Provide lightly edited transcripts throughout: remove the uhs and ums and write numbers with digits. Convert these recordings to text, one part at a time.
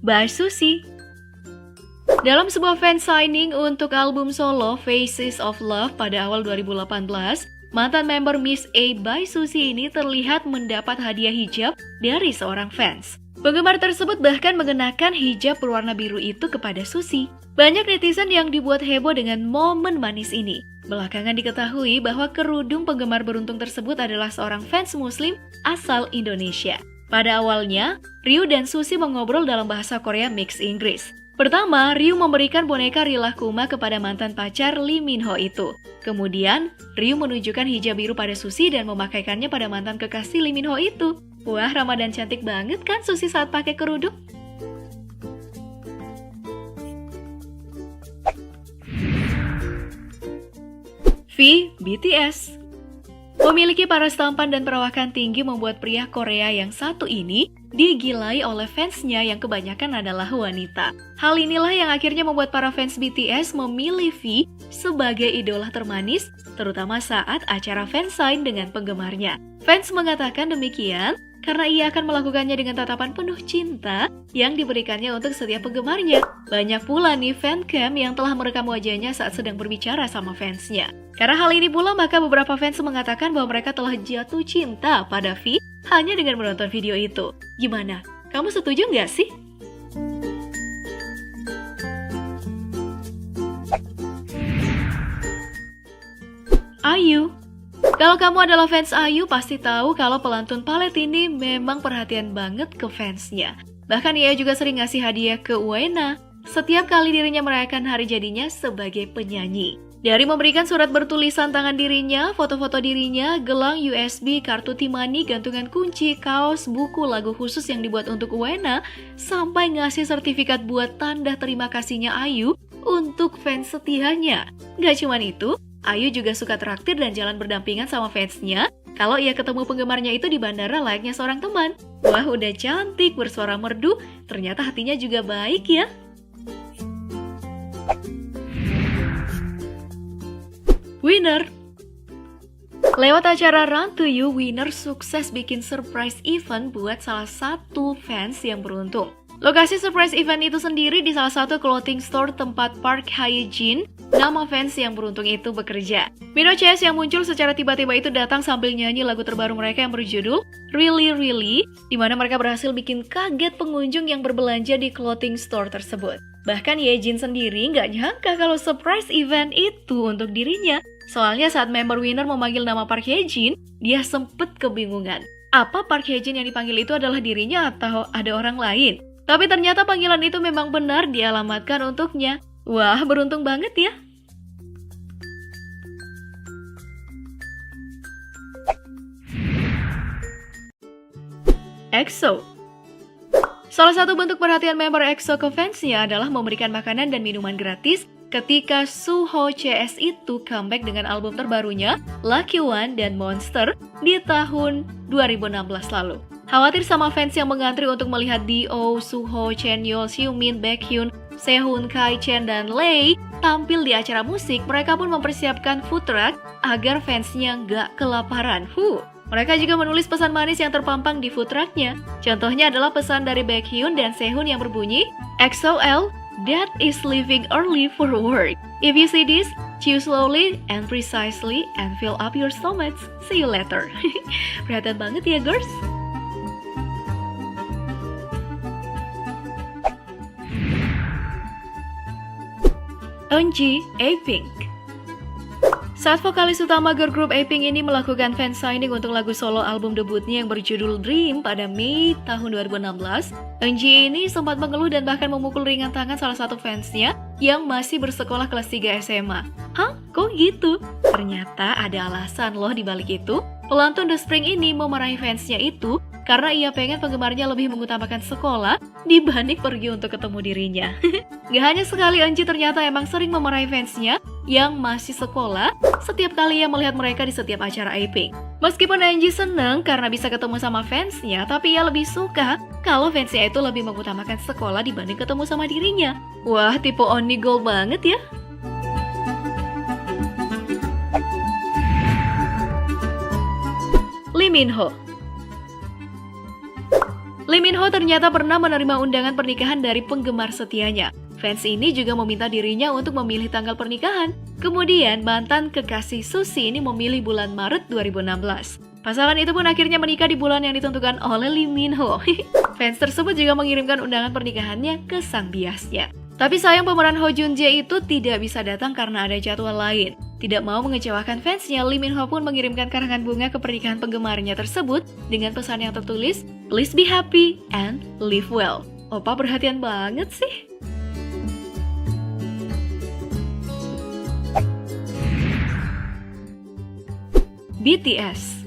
by Suzy. Dalam sebuah fan signing untuk album solo Faces of Love pada awal 2018, mantan member Miss A by Suzy ini terlihat mendapat hadiah hijab dari seorang fans. Penggemar tersebut bahkan mengenakan hijab berwarna biru itu kepada Suzy. Banyak netizen yang dibuat heboh dengan momen manis ini. Belakangan diketahui bahwa kerudung penggemar beruntung tersebut adalah seorang fans muslim asal Indonesia. Pada awalnya, Ryu dan Suzy mengobrol dalam bahasa Korea mix Inggris. Pertama, Ryu memberikan boneka Rilah Kuma kepada mantan pacar Lee Min Ho itu. Kemudian, Ryu menunjukkan hijab biru pada Suzy dan memakaikannya pada mantan kekasih Lee Min Ho itu. Wah, Ramadan cantik banget kan Suzy saat pakai kerudung? V, BTS. Memiliki paras tampan dan perawakan tinggi membuat pria Korea yang satu ini digilai oleh fansnya yang kebanyakan adalah wanita. Hal inilah yang akhirnya membuat para fans BTS memilih V sebagai idola termanis, terutama saat acara fansign dengan penggemarnya. Fans mengatakan demikian karena ia akan melakukannya dengan tatapan penuh cinta yang diberikannya untuk setiap penggemarnya. Banyak pula nih fancam yang telah merekam wajahnya saat sedang berbicara sama fansnya. Karena hal ini pula, maka beberapa fans mengatakan bahwa mereka telah jatuh cinta pada V hanya dengan menonton video itu. Gimana? Kamu setuju nggak sih? IU. Kalau kamu adalah fans IU, pasti tahu kalau pelantun Palet ini memang perhatian banget ke fansnya. Bahkan ia juga sering ngasih hadiah ke Wena setiap kali dirinya merayakan hari jadinya sebagai penyanyi. Dari memberikan surat bertulisan tangan dirinya, foto-foto dirinya, gelang USB, kartu Timani, gantungan kunci, kaos, buku, lagu khusus yang dibuat untuk Wena, sampai ngasih sertifikat buat tanda terima kasihnya IU untuk fans setianya. Gak cuman itu, IU juga suka traktir dan jalan berdampingan sama fansnya kalau ia ketemu penggemarnya itu di bandara layaknya seorang teman. Wah, udah cantik, bersuara merdu, ternyata hatinya juga baik ya. Winner. Lewat acara Run to You, Winner sukses bikin surprise event buat salah satu fans yang beruntung. Lokasi surprise event itu sendiri di salah satu clothing store tempat Park Hye-jin, nama fans yang beruntung itu bekerja. Mino CS yang muncul secara tiba-tiba itu datang sambil nyanyi lagu terbaru mereka yang berjudul Really Really, di mana mereka berhasil bikin kaget pengunjung yang berbelanja di clothing store tersebut. Bahkan Ye-jin sendiri nggak nyangka kalau surprise event itu untuk dirinya. Soalnya saat member Winner memanggil nama Park Hye-jin, dia sempet kebingungan. Apa Park Hye-jin yang dipanggil itu adalah dirinya atau ada orang lain? Tapi ternyata panggilan itu memang benar dialamatkan untuknya. Wah, beruntung banget ya. EXO. Salah satu bentuk perhatian member EXO ke fansnya adalah memberikan makanan dan minuman gratis ketika Suho CS itu comeback dengan album terbarunya Lucky One dan Monster di tahun 2016 lalu. Khawatir sama fans yang mengantri untuk melihat D.O, Suho, Chanyeol, Xiumin, Baekhyun, Sehun, Kai Chen, dan Lay tampil di acara musik, mereka pun mempersiapkan food truck agar fansnya nggak kelaparan. Mereka juga menulis pesan manis yang terpampang di food trucknya. Contohnya adalah pesan dari Baekhyun dan Sehun yang berbunyi, XOL, that is leaving early for work. If you see this, chew slowly and precisely and fill up your stomachs. See you later. Perhatian banget ya, girls. Eunji, A-Pink. Saat vokalis utama girl group A-Pink ini melakukan fan signing untuk lagu solo album debutnya yang berjudul Dream pada Mei tahun 2016, Eunji ini sempat mengeluh dan bahkan memukul ringan tangan salah satu fansnya yang masih bersekolah kelas 3 SMA. Hah? Kok gitu? Ternyata ada alasan loh di balik itu. Pelantun The Spring ini memarahi fansnya itu karena ia pengen penggemarnya lebih mengutamakan sekolah dibanding pergi untuk ketemu dirinya. Gak hanya sekali, Eunji ternyata emang sering memarahi fansnya yang masih sekolah setiap kali ia melihat mereka di setiap acara A-Pink. Meskipun Eunji seneng karena bisa ketemu sama fansnya, tapi ia lebih suka kalau fansnya itu lebih mengutamakan sekolah dibanding ketemu sama dirinya. Wah, tipe only goal banget ya. Lee Min Ho. Lee Min Ho ternyata pernah menerima undangan pernikahan dari penggemar setianya. Fans ini juga meminta dirinya untuk memilih tanggal pernikahan. Kemudian, mantan kekasih Suzy ini memilih bulan Maret 2016. Pasangan itu pun akhirnya menikah di bulan yang ditentukan oleh Lee Min Ho. Fans tersebut juga mengirimkan undangan pernikahannya ke sang biasnya. Tapi sayang pemeran Ho Jun Jae itu tidak bisa datang karena ada jadwal lain. Tidak mau mengecewakan fansnya, Lee Min Ho pun mengirimkan karangan bunga ke pernikahan penggemarnya tersebut dengan pesan yang tertulis, "Please be happy and live well." Opa perhatian banget sih. BTS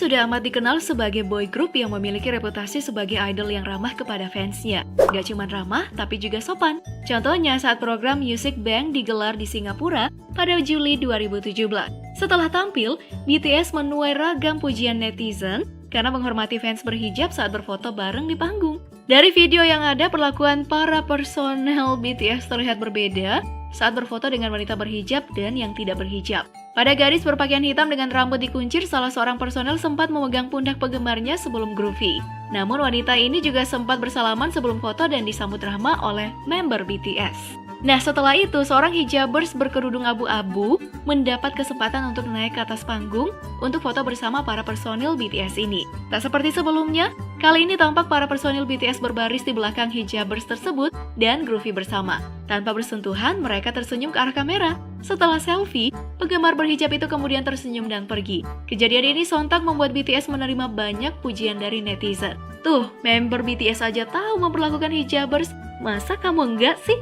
sudah amat dikenal sebagai boy group yang memiliki reputasi sebagai idol yang ramah kepada fansnya. Gak cuma ramah, tapi juga sopan. Contohnya saat program Music Bank digelar di Singapura pada Juli 2017. Setelah tampil, BTS menuai ragam pujian netizen karena menghormati fans berhijab saat berfoto bareng di panggung. Dari video yang ada, perlakuan para personel BTS terlihat berbeda saat berfoto dengan wanita berhijab dan yang tidak berhijab. Pada gadis berpakaian hitam dengan rambut dikuncir, salah seorang personel sempat memegang pundak penggemarnya sebelum groovy. Namun wanita ini juga sempat bersalaman sebelum foto dan disambut ramah oleh member BTS. Nah, setelah itu, seorang hijabers berkerudung abu-abu mendapat kesempatan untuk naik ke atas panggung untuk foto bersama para personil BTS ini. Tak seperti sebelumnya, kali ini tampak para personil BTS berbaris di belakang hijabers tersebut dan groovy bersama. Tanpa bersentuhan, mereka tersenyum ke arah kamera. Setelah selfie, penggemar berhijab itu kemudian tersenyum dan pergi. Kejadian ini sontak membuat BTS menerima banyak pujian dari netizen. Tuh, member BTS aja tahu memperlakukan hijabers, masa kamu enggak sih?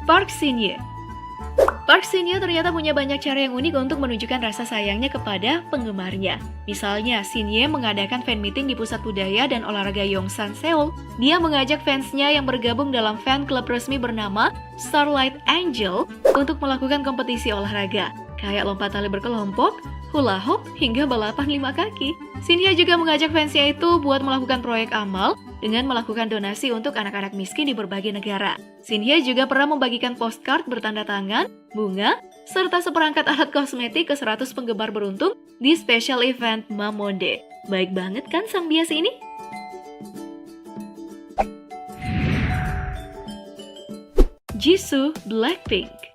Park Shin-ye ternyata punya banyak cara yang unik untuk menunjukkan rasa sayangnya kepada penggemarnya. Misalnya, Shin-ye mengadakan fan meeting di Pusat Budaya dan Olahraga Yongsan, Seoul. Dia mengajak fansnya yang bergabung dalam fan club resmi bernama Starlight Angel untuk melakukan kompetisi olahraga, kayak lompat tali berkelompok, hula hoop, hingga balapan 5 kaki. Shin-ye juga mengajak fansnya itu buat melakukan proyek amal dengan melakukan donasi untuk anak-anak miskin di berbagai negara. Shin-ye juga pernah membagikan postcard bertanda tangan, bunga, serta seperangkat alat kosmetik ke 100 penggemar beruntung di special event Mamonde. Baik banget kan sang bias ini? Jisoo, Blackpink.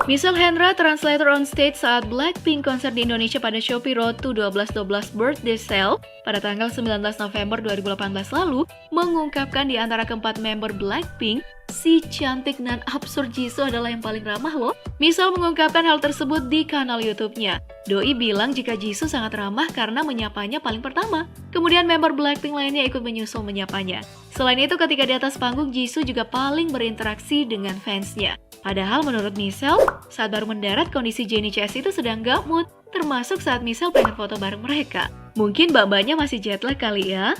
Michelle Hendra, translator on stage saat Blackpink konser di Indonesia pada Shopee Road to 1212 Birthday Sale pada tanggal 19 November 2018 lalu, mengungkapkan di antara keempat member Blackpink, si cantik dan absurd Jisoo adalah yang paling ramah loh. Michelle mengungkapkan hal tersebut di kanal YouTube-nya. Doi bilang jika Jisoo sangat ramah karena menyapanya paling pertama. Kemudian member Blackpink lainnya ikut menyusul menyapanya. Selain itu, ketika di atas panggung, Jisoo juga paling berinteraksi dengan fansnya. Padahal menurut Michelle, saat baru mendarat kondisi Jennie CS itu sedang gak mood, termasuk saat Michelle pengen foto bareng mereka. Mungkin mbak-mbaknya masih jet lag kali ya?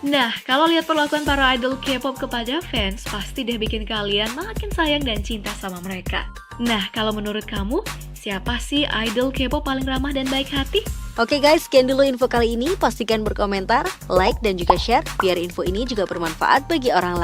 Nah, kalau lihat perlakuan para idol K-pop kepada fans, pasti deh bikin kalian makin sayang dan cinta sama mereka. Nah, kalau menurut kamu, siapa sih idol K-pop paling ramah dan baik hati? Oke guys, sekian dulu info kali ini. Pastikan berkomentar, like, dan juga share biar info ini juga bermanfaat bagi orang lain.